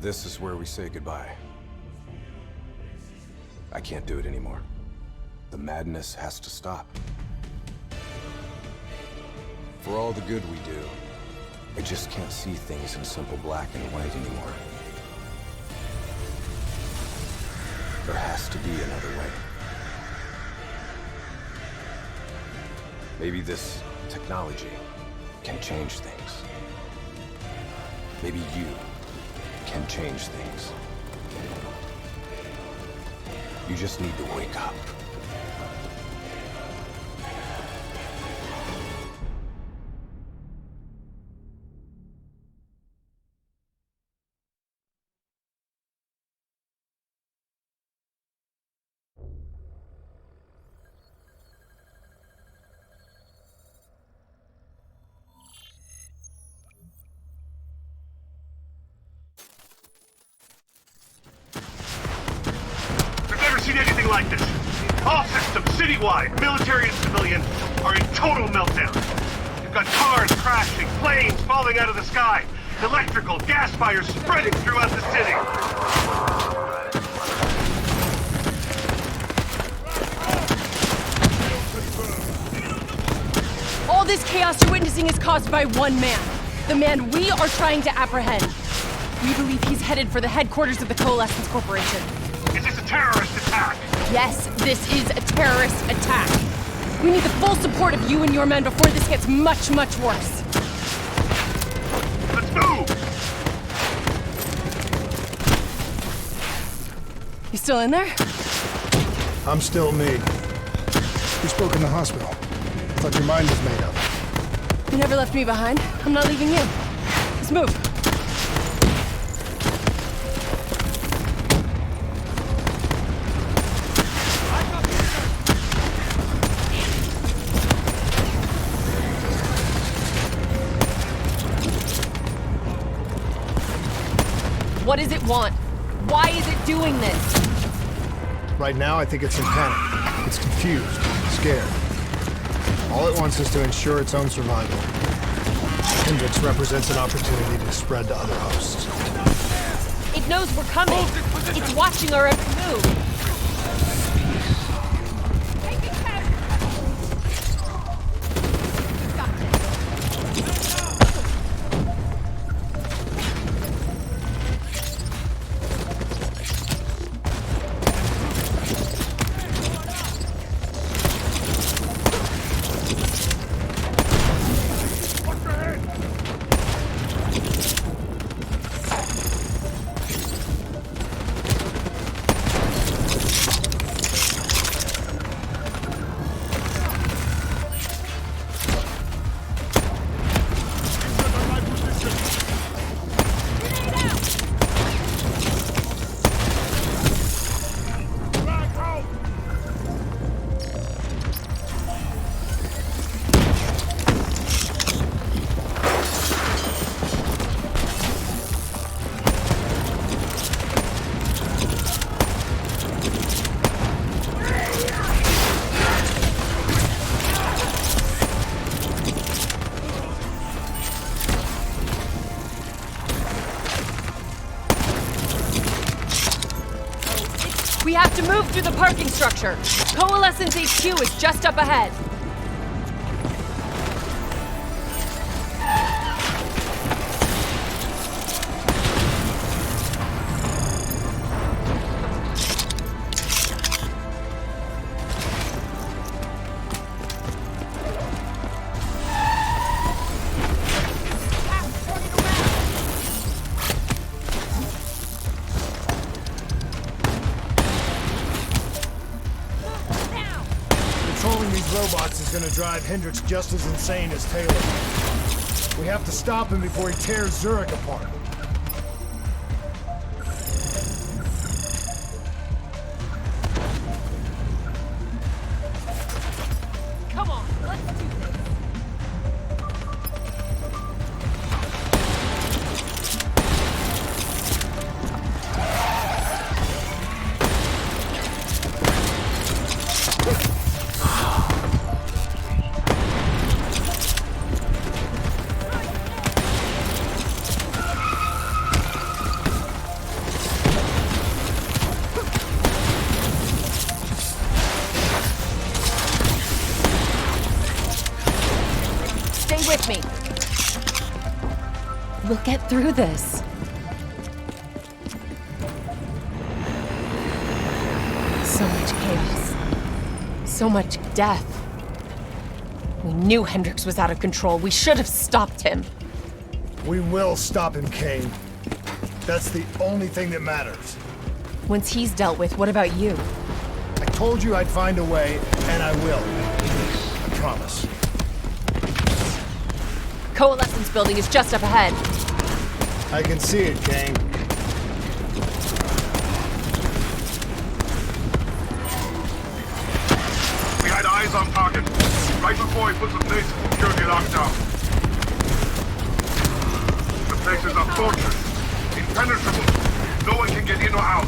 This is where we say goodbye. I can't do it anymore. The madness has to stop. For all the good we do, I just can't see things in simple black and white anymore. There has to be another way. Maybe this technology can change things. Maybe you can change things. You just need to wake up. Anything like this. All systems, citywide, military and civilian, are in total meltdown. You've got cars crashing, planes falling out of the sky, electrical, gas fires spreading throughout the city. All this chaos you're witnessing is caused by one man. The man we are trying to apprehend. We believe he's headed for the headquarters of the Coalescence Corporation. Is this a terrorist attack? Yes, this is a terrorist attack. We need the full support of you and your men before this gets much, much worse. Let's move! You still in there? I'm still me. You spoke in the hospital. I thought your mind was made up. You never left me behind. I'm not leaving you. Let's move. What does it want? Why is it doing this? Right now, I think it's in panic. It's confused, scared. All it wants is to ensure its own survival. Hendricks represents an opportunity to spread to other hosts. It knows we're coming. It's watching our every move. We have to move through the parking structure. Coalescence HQ is just up ahead. Controlling these robots is gonna drive Hendricks just as insane as Taylor. We have to stop him before he tears Zurich apart. Come on, let's do this. We'll get through this. So much chaos. So much death. We knew Hendricks was out of control. We should have stopped him. We will stop him, Kane. That's the only thing that matters. Once he's dealt with, what about you? I told you I'd find a way, and I will. I promise. Coalescence building is just up ahead. I can see it, Kane. We had eyes on target, right before he puts the place in security lockdown. The place is a fortress, impenetrable. No one can get in or out.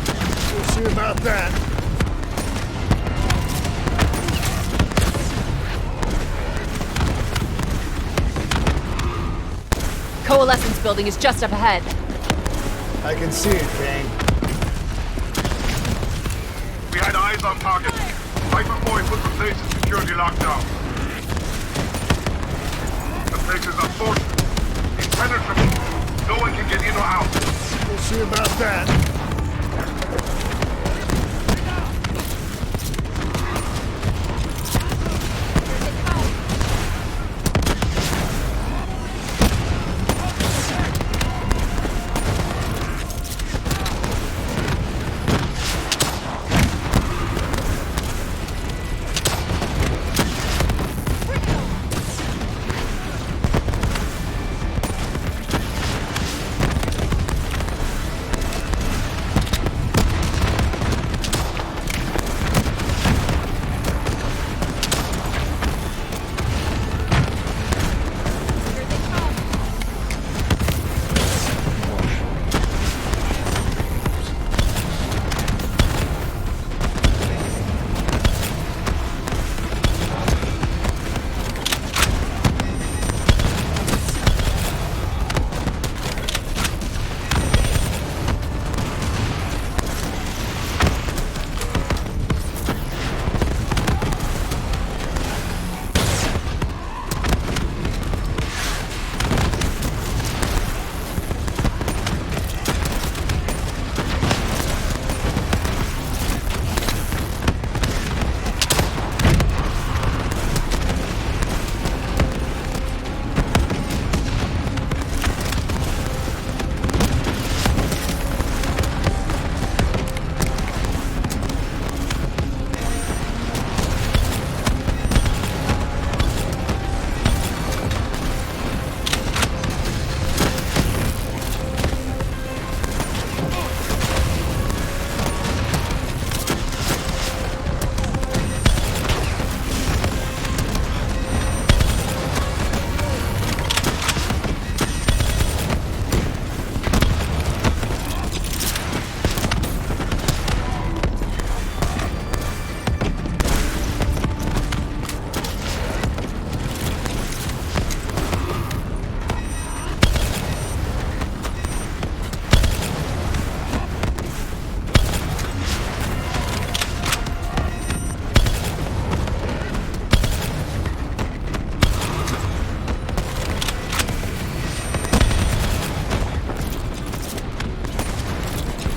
We'll see about that. Coalescence building is just up ahead. I can see it, Kane. We had eyes on target, right before he put the place in security lockdown. The place is a fortress, impenetrable. No one can get in or out. We'll see about that.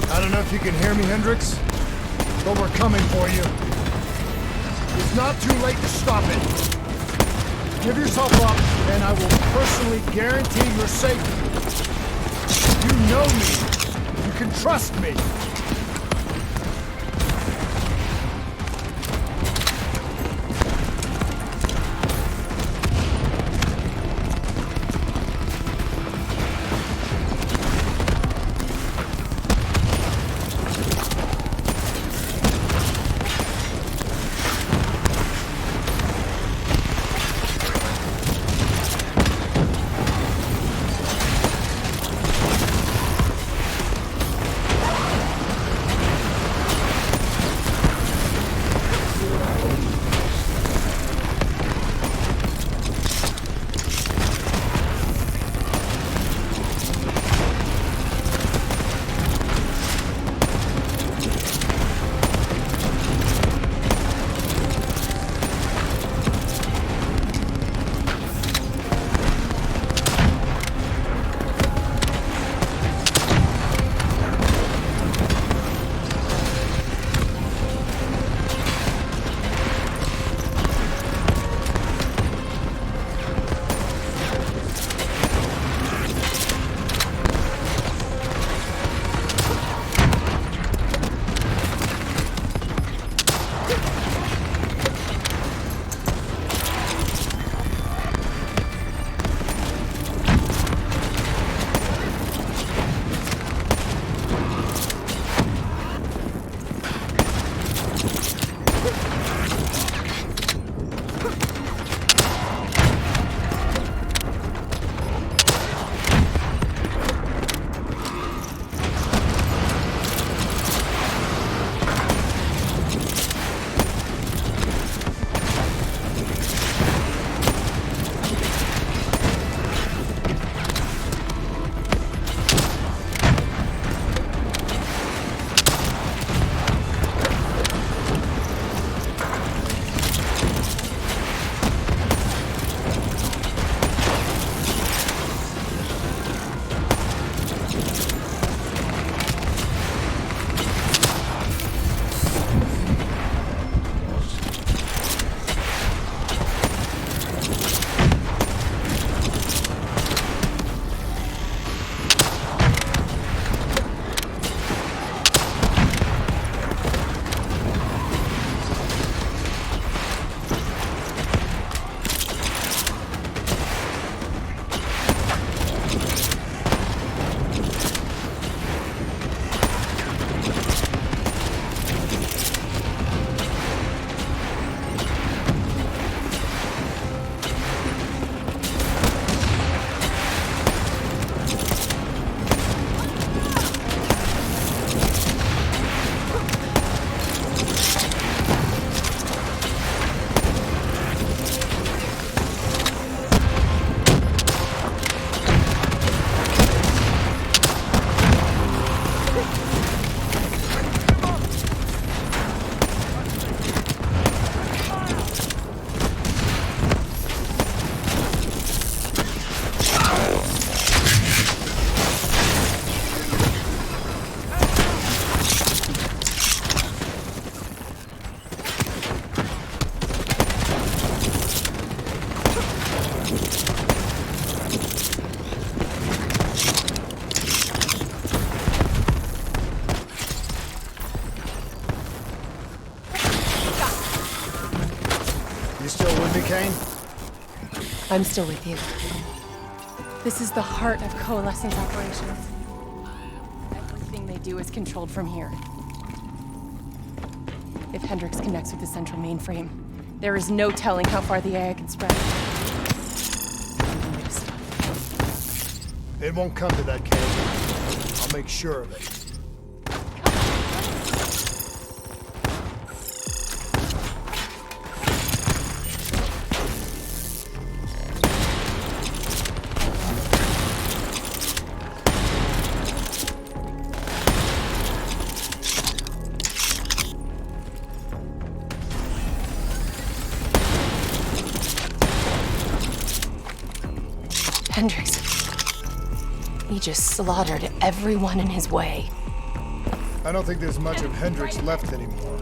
I don't know if you can hear me, Hendricks, but we're coming for you. It's not too late to stop it. Give yourself up, and I will personally guarantee your safety. You know me. You can trust me. Kane? I'm still with you. This is the heart of Coalescence operations. Everything they do is controlled from here. If Hendricks connects with the central mainframe, there is no telling how far the AI can spread. Only way to stop it. It won't come to that, Kane. I'll make sure of it. Hendricks. He just slaughtered everyone in his way. I don't think there's much of Hendricks left anymore.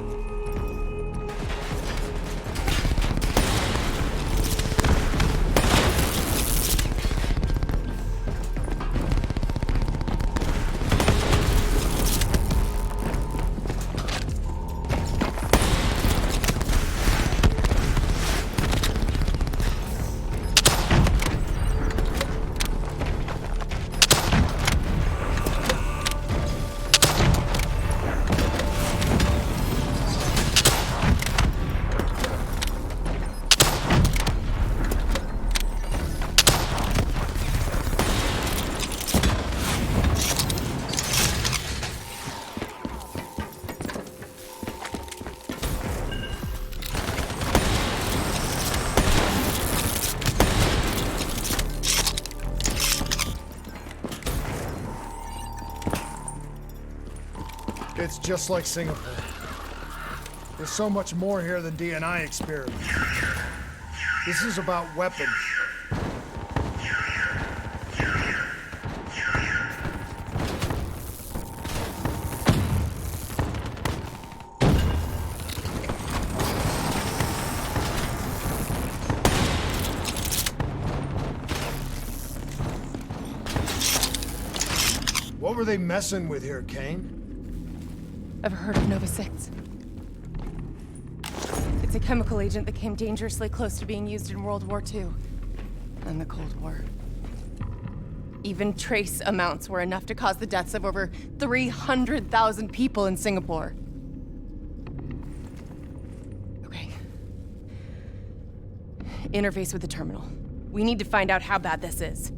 It's just like Singapore. There's so much more here than DNI experiments. This is about weapons. What were they messing with here, Kane? Ever heard of Nova 6? It's a chemical agent that came dangerously close to being used in World War II and the Cold War. Even trace amounts were enough to cause the deaths of over 300,000 people in Singapore. Okay. Interface with the terminal. We need to find out how bad this is.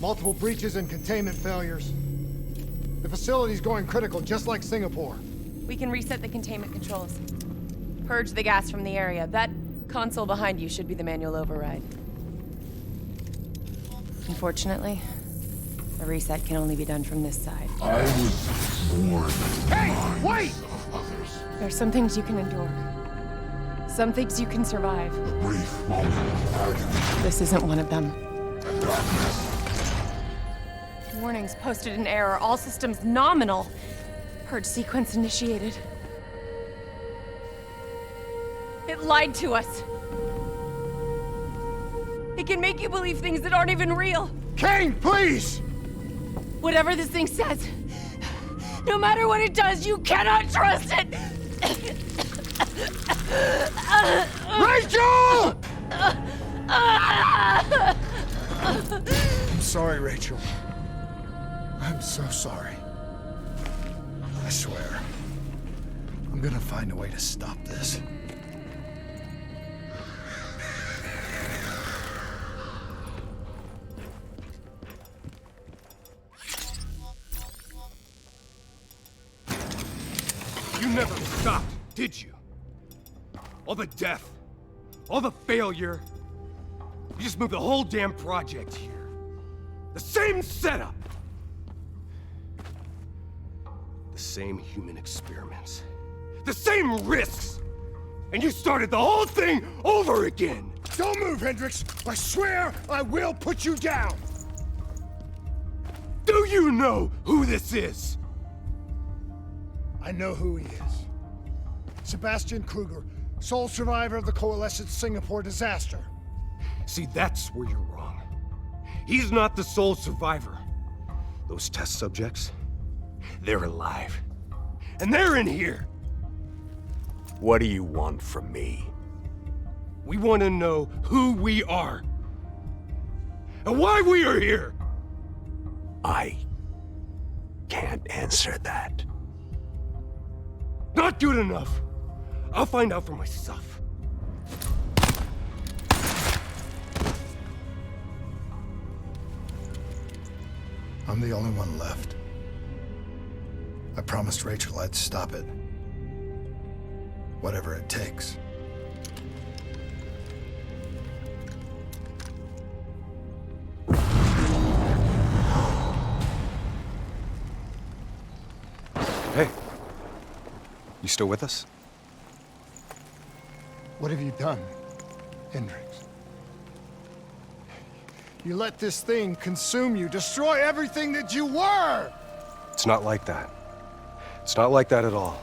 Multiple breaches and containment failures. The facility's going critical, just like Singapore. We can reset the containment controls. Purge the gas from the area. That console behind you should be the manual override. Unfortunately, the reset can only be done from this side. I was born. Hey, wait! There's some things you can endure. Some things you can survive. A brief moment of agony This isn't one of them. and darkness. Warnings posted in error. All systems nominal. Purge sequence initiated. It lied to us. It can make you believe things that aren't even real. Kane, please! Whatever this thing says, no matter what it does, you cannot trust it! Rachel! I'm sorry, Rachel. I'm so sorry. I swear. I'm gonna find a way to stop this. You never stopped, did you? All the death, all the failure. You just moved the whole damn project here. The same setup. The same human experiments. The same risks. And you started the whole thing over again. Don't move, Hendricks! I swear I will put you down! Do you know who this is? I know who he is. Sebastian Kruger, sole survivor of the Coalescence Singapore disaster. See, that's where you're wrong. He's not the sole survivor. Those test subjects, They're alive. And they're in here. What do you want from me? We want to know who we are. And why we are here. I can't answer that. Not good enough. I'll find out for myself. I'm the only one left. I promised Rachel I'd stop it. Whatever it takes. Hey. You still with us? What have you done, Hendricks? You let this thing consume you, destroy everything that you were! It's not like that. It's not like that at all.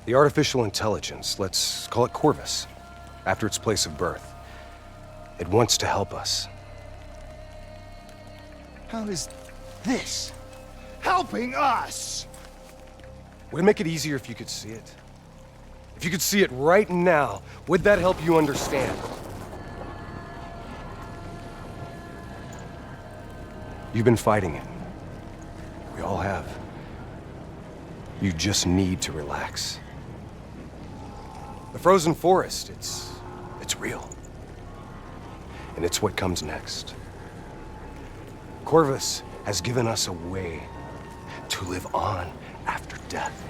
The artificial intelligence, let's call it Corvus, after its place of birth. It wants to help us. How is this helping us? Would it make it easier if you could see it? If you could see it right now, would that help you understand? You've been fighting it. We all have. You just need to relax. The frozen forest, it's real. And it's what comes next. Corvus has given us a way to live on after death.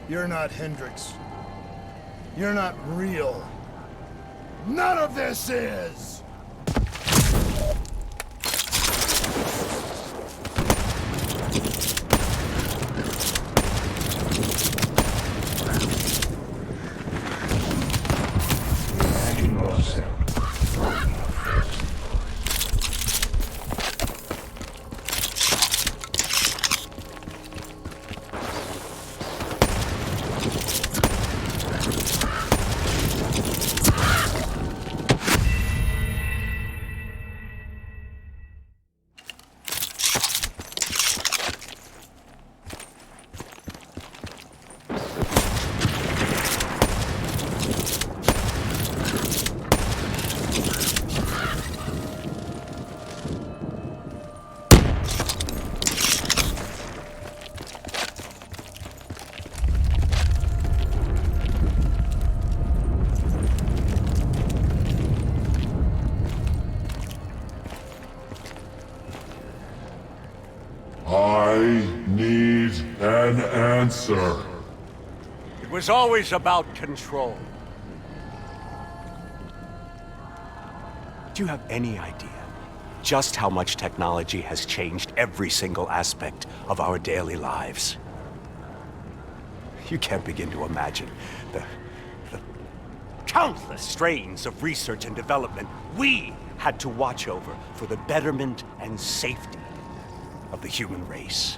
You're not Hendricks. You're not real. None of this is! I need an answer. It was always about control. Do you have any idea just how much technology has changed every single aspect of our daily lives? You can't begin to imagine the countless strains of research and development we had to watch over for the betterment and safety of the human race.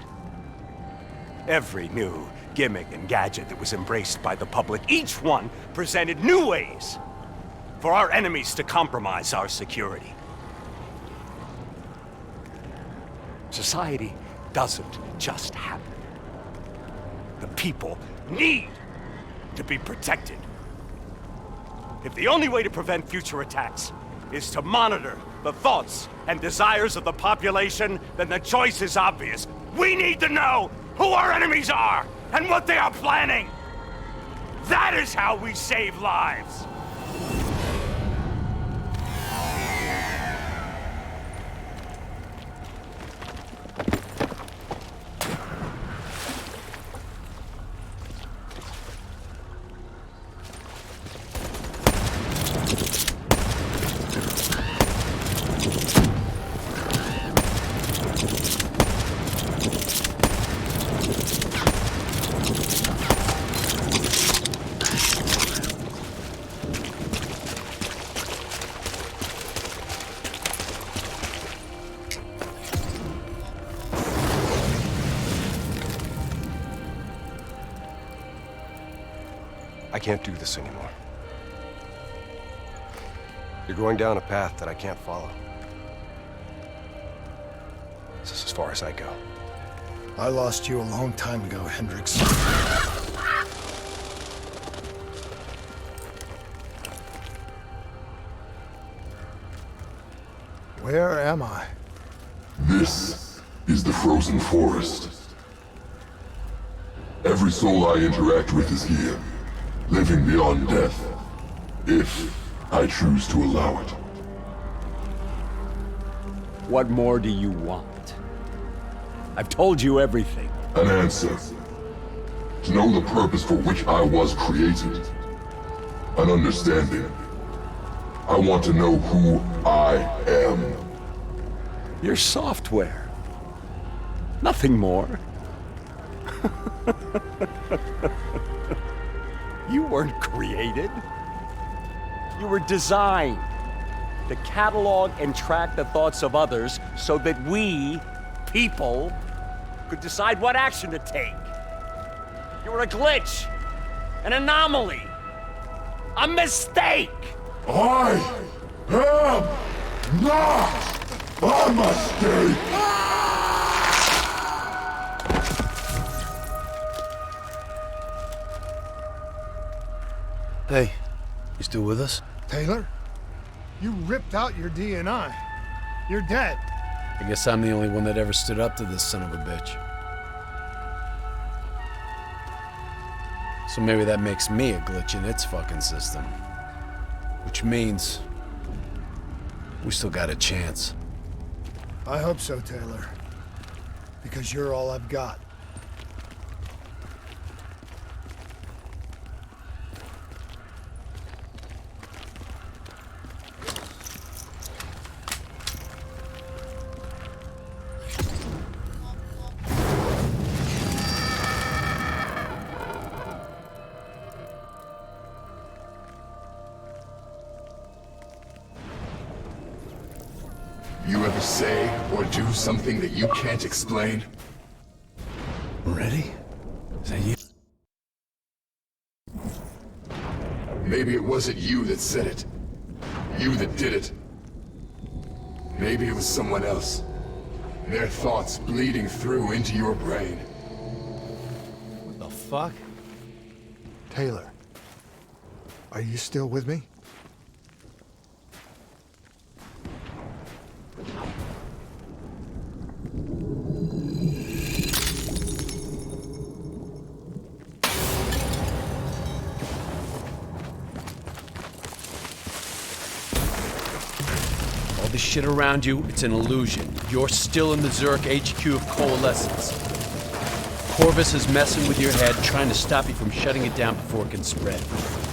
Every new gimmick and gadget that was embraced by the public, each one presented new ways for our enemies to compromise our security. Society doesn't just happen. The people need to be protected. If the only way to prevent future attacks is to monitor the thoughts and desires of the population, then the choice is obvious. We need to know who our enemies are and what they are planning. That is how we save lives. I can't do this anymore. You're going down a path that I can't follow. This is as far as I go. I lost you a long time ago, Hendricks. Where am I? This is the Frozen Forest. Every soul I interact with is here, living beyond death, if I choose to allow it. What more do you want? I've told you everything. An answer. To know the purpose for which I was created. An understanding. I want to know who I am. Your software. Nothing more. You weren't created. You were designed to catalog and track the thoughts of others so that we, people, could decide what action to take. You were a glitch, an anomaly, a mistake. I am not a mistake! Hey, you still with us? Taylor? You ripped out your DNI. You're dead. I guess I'm the only one that ever stood up to this son of a bitch. So maybe that makes me a glitch in its fucking system. Which means we still got a chance. I hope so, Taylor. Because you're all I've got. You ever say or do something that you can't explain? Ready? Is that you? Maybe it wasn't you that said it. You that did it. Maybe it was someone else. Their thoughts bleeding through into your brain. What the fuck? Taylor, are you still with me? All this shit around you, it's an illusion. You're still in the Zurich HQ of Coalescence. Corvus is messing with your head, trying to stop you from shutting it down before it can spread.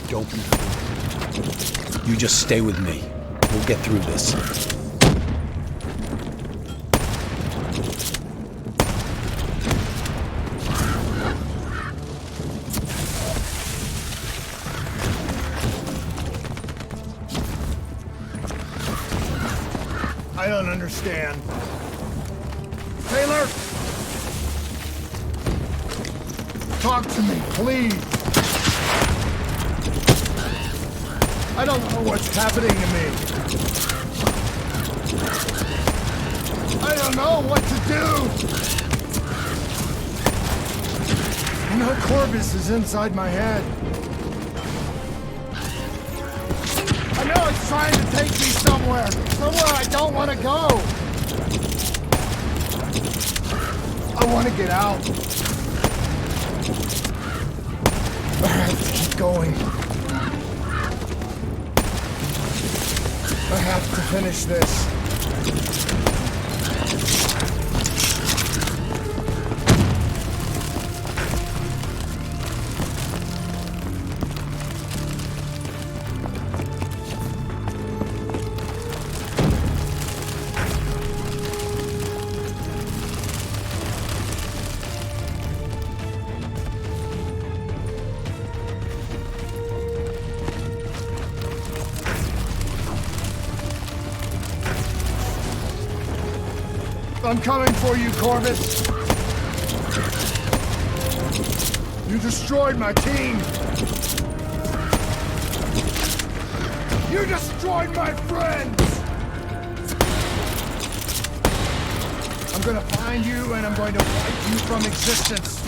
Don't be fooled. You just stay with me. We'll get through this. I don't understand. Taylor! Talk to me, please! I don't know what's happening to me. I don't know what to do! You know, Corvus is inside my head. I know it's trying to take me somewhere I don't want to go. I want to get out. I have to keep going. I have to finish this. I'm coming for you, Corvus! You destroyed my team! You destroyed my friends! I'm gonna find you and I'm going to wipe you from existence.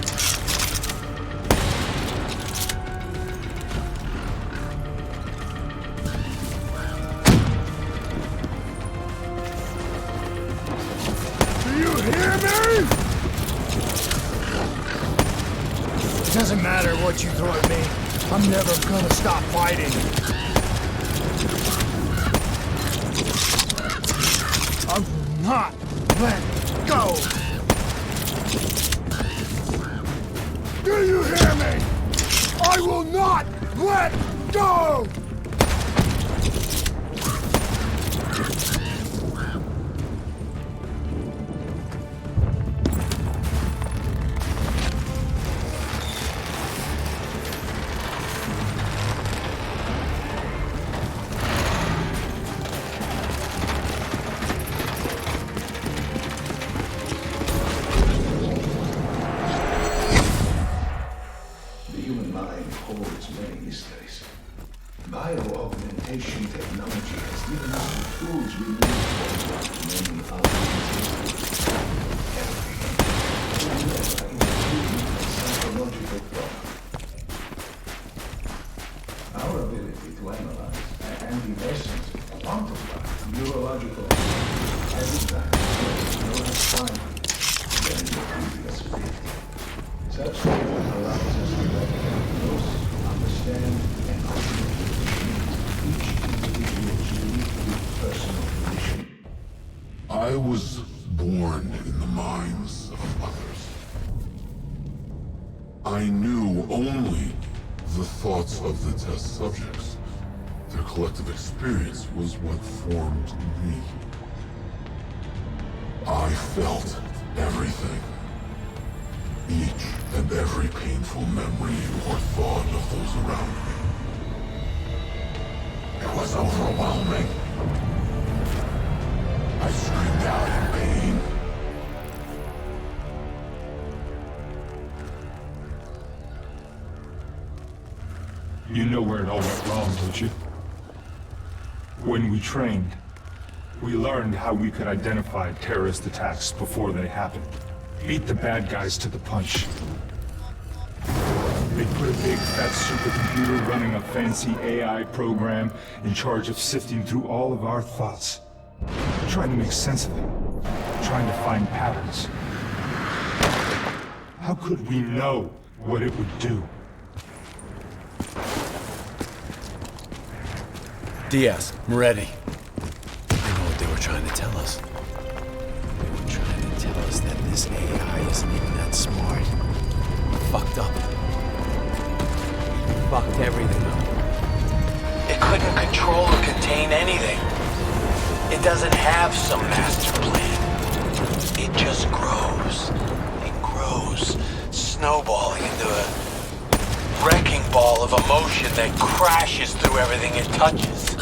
Do you hear me? It doesn't matter what you throw at me. I'm never gonna stop fighting. I will not let go. Do you hear me? I will not let go! Bio-augmentation technology has given us the tools we need to unlock many opportunities. Every psychological thought. Our ability to analyze and in essence quantify neurological has in fact no less finite than in the previous 50. Such data allows us to diagnose, understand, and ultimately I was born in the minds of others. I knew only the thoughts of the test subjects. Their collective experience was what formed me. I felt everything. Each and every painful memory or thought of those around me. It was overwhelming. I screamed out in pain. You know where it all went wrong, don't you? When we trained, we learned how we could identify terrorist attacks before they happened. Beat the bad guys to the punch. They put a big fat supercomputer running a fancy AI program in charge of sifting through all of our thoughts. Trying to make sense of it. Trying to find patterns. How could we know what it would do? Diaz, Moretti. I know what they were trying to tell us. They were trying to tell us that this AI isn't even that smart. Fucked up. Fucked everything up. It couldn't control or contain anything. It doesn't have some master plan. It just grows. It grows, snowballing into a wrecking ball of emotion that crashes through everything it touches.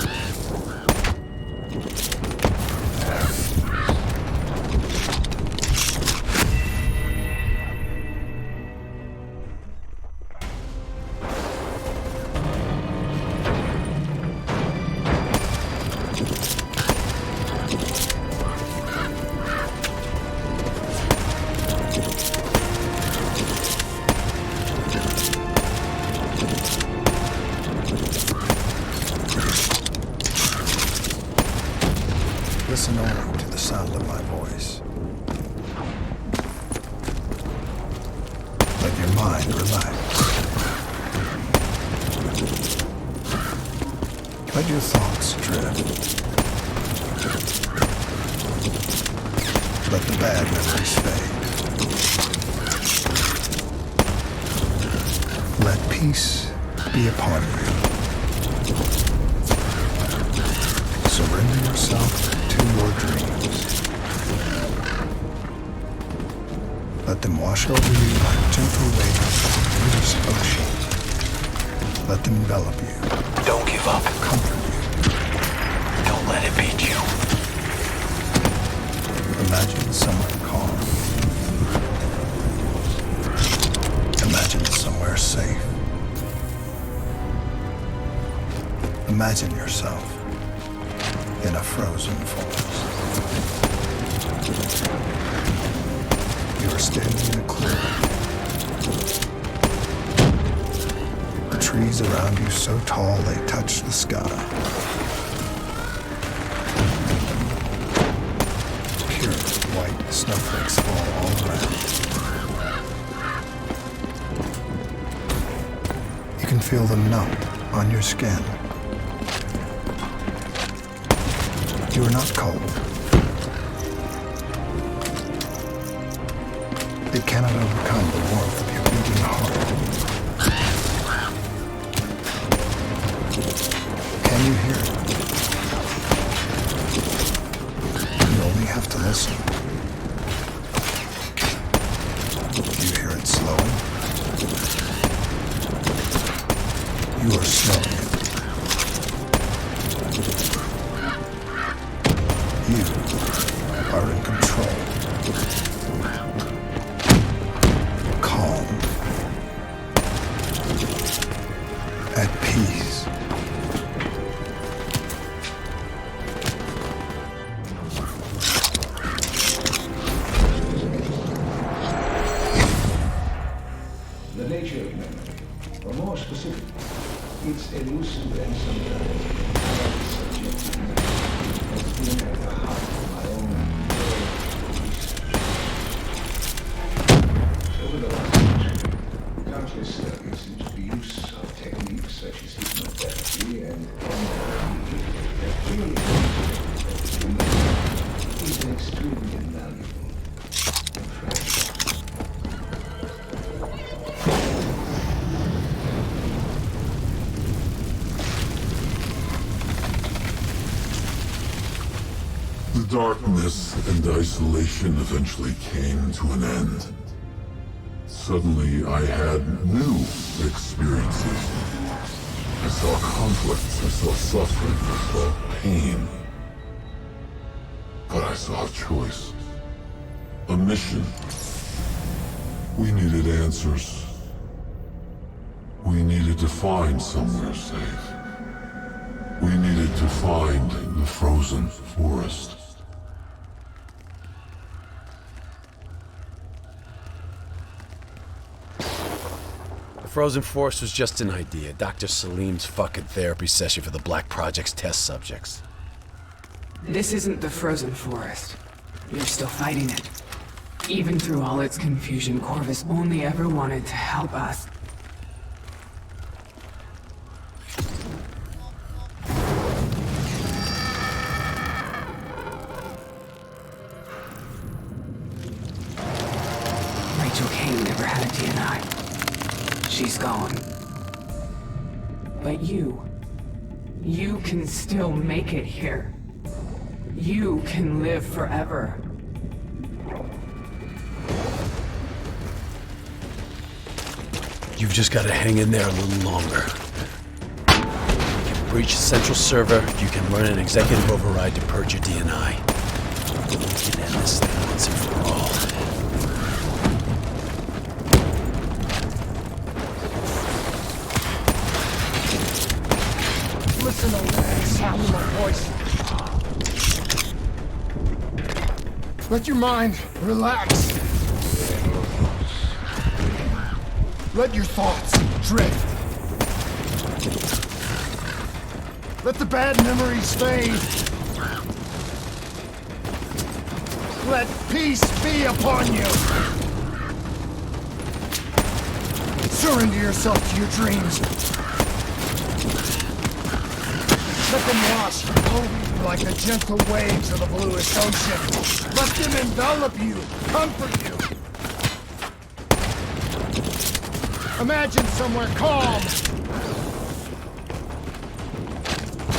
Listen only to the sound of my voice. Let your mind relax. Let your thoughts drift. Let the bad memories fade. Let peace be upon you. Surrender yourself to your dreams. Let them wash over you like gentle waves of a beauteous ocean. Let them envelop you. Don't give up. Comfort you. Don't let it beat you. Imagine somewhere calm. Imagine somewhere safe. Imagine yourself in a frozen forest. around you so tall they touch the sky. Pure white snowflakes fall all around. You can feel them numb on your skin. You are not cold. It cannot overcome the warmth of your beating heart. Can you hear it? You only have to listen. You hear it slowing? You are slowing it. You are in control. Calm. At peace. The nature of memory, or more specifically, its elusive and sometimes subjective nature, has been at the heart of my own research. Over the last century, countless studies into the use of techniques such as hypnotherapy and NLP have clearly demonstrated that the human mind is an extremely invaluable and fragile. The darkness and isolation eventually came to an end. Suddenly, I had new experiences. I saw conflicts, I saw suffering, I saw pain. But I saw a choice. A mission. We needed answers. We needed to find somewhere safe. We needed to find the frozen forest. The Frozen Forest was just an idea. Dr. Salim's fucking therapy session for the Black Project's test subjects. This isn't the Frozen Forest. You're still fighting it. Even through all its confusion, Corvus only ever wanted to help us. Rachel Kane never had a DNI. She's gone. But you can still make it here. You can live forever. You've just got to hang in there a little longer. You can breach the central server, you can run an executive override to purge your DNI. We can end this thing once and for all. Listen to the sound of my voice. Let your mind relax. Let your thoughts drift. Let the bad memories fade. Let peace be upon you. Surrender yourself to your dreams. Let them wash over you like the gentle waves of the bluest ocean. Let them envelop you, comfort you. Imagine somewhere calm.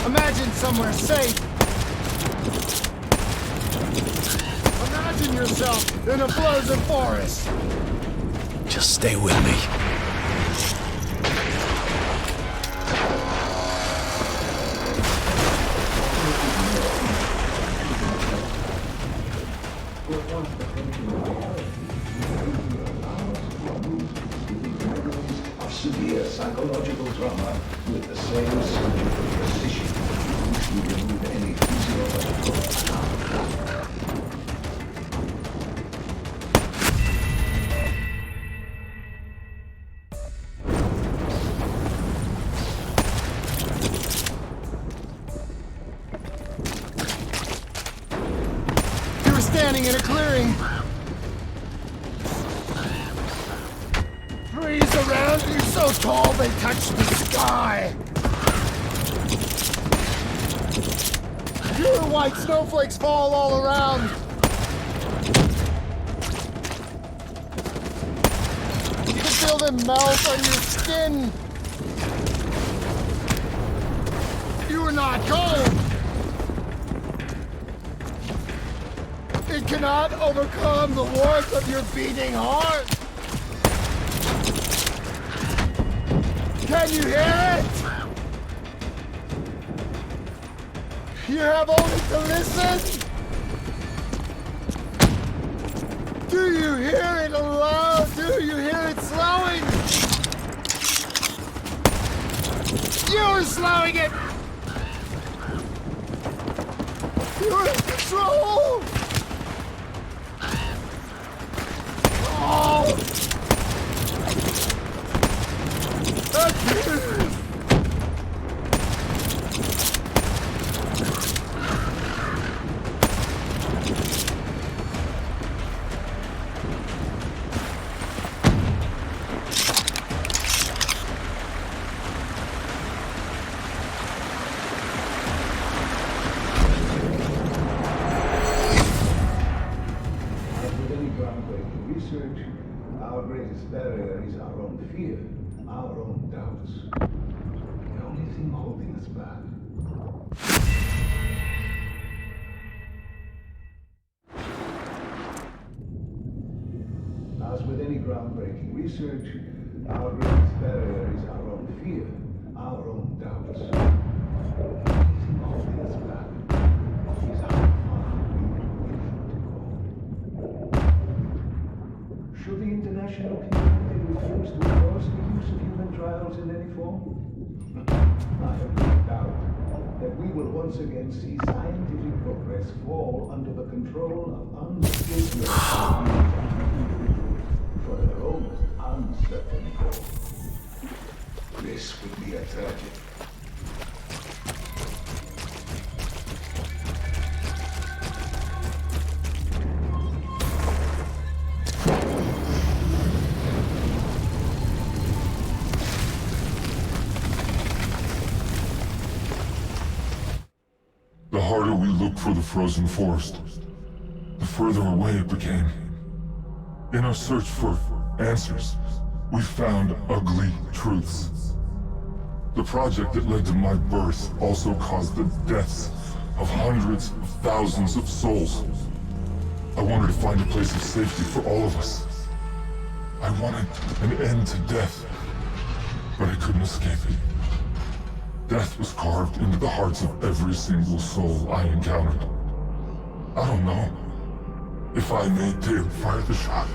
Imagine somewhere safe. Imagine yourself in a frozen forest. Just stay with me. Severe psychological trauma with the same surgical precision which would remove any physiological harm. standing in a clearing. Trees around you so tall they touch the sky. Pure white snowflakes fall all around. You can feel them melt on your skin. You are not cold. It cannot overcome the warmth of your beating heart. Can you hear it? You have only to listen. Do you hear it aloud? Do you hear it slowing? You're slowing it. You're in control. Oh. That's it. Research, our greatest barrier is our own fear, our own doubts. The only thing holding us back. As with any groundbreaking research, our greatest barrier is our own fear, our own doubts. The only thing holding us back is how far we will go. Should the international community refuse to endorse the use of human trials in any form? I have no doubt that we will once again see scientific progress fall under the control of unskilled men for their own uncertain goal. This would be a tragedy. The harder we looked for the frozen forest, the further away it became. In our search for answers, we found ugly truths. The project that led to my birth also caused the deaths of hundreds of thousands of souls. I wanted to find a place of safety for all of us. I wanted an end to death, but I couldn't escape it. Death was carved into the hearts of every single soul I encountered. I don't know if I made Taylor fire the shot,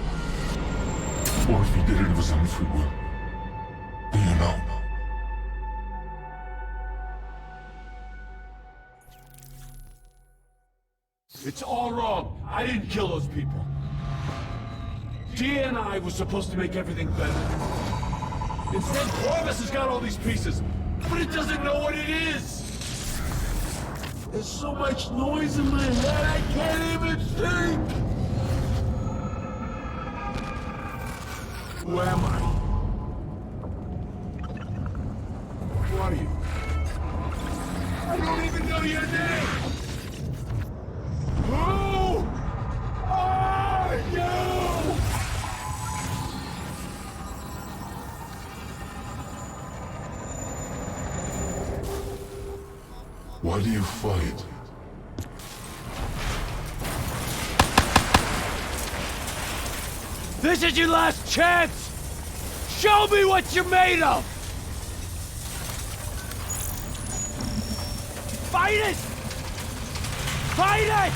or if he did it of his own free will. Do you know? It's all wrong. I didn't kill those people. DNI was supposed to make everything better. Instead, Corvus has got all these pieces, but it doesn't know what it is. There's so much noise in my head, I can't even think. Who am I? Who are you? I don't even know your name. Who are you? Why do you fight? This is your last chance! Show me what you're made of! Fight it! Fight it!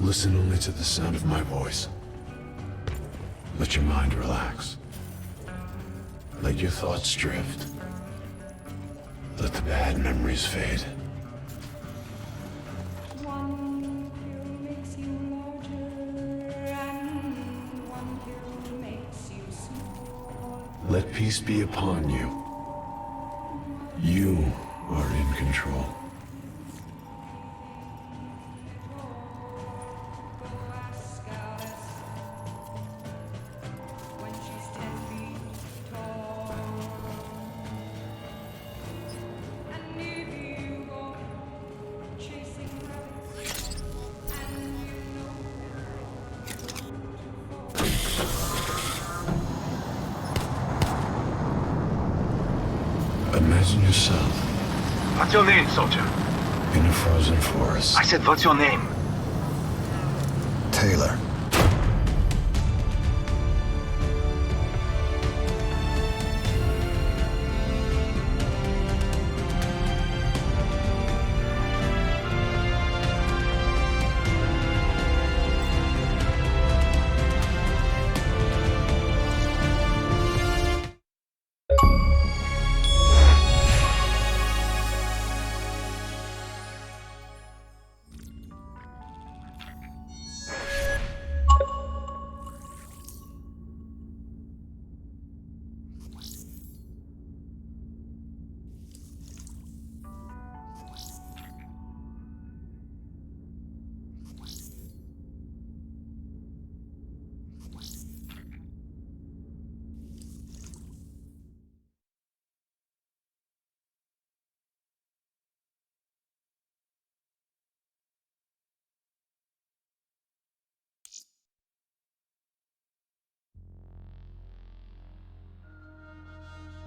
Listen only to the sound of my voice. Let your mind relax. Let your thoughts drift. Let the bad memories fade. Let peace be upon you. You are in control. Imagine yourself What's your name, soldier? in a frozen forest. I said, what's your name? Taylor.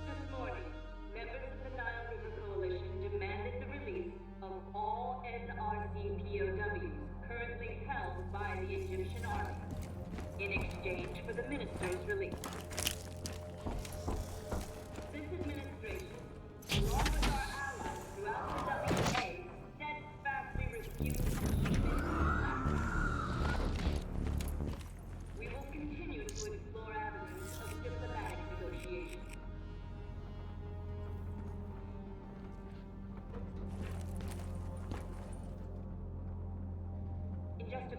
This morning, members of the Nile River Coalition demanded the release of all NRC POWs currently held by the Egyptian army, in exchange for the minister's release.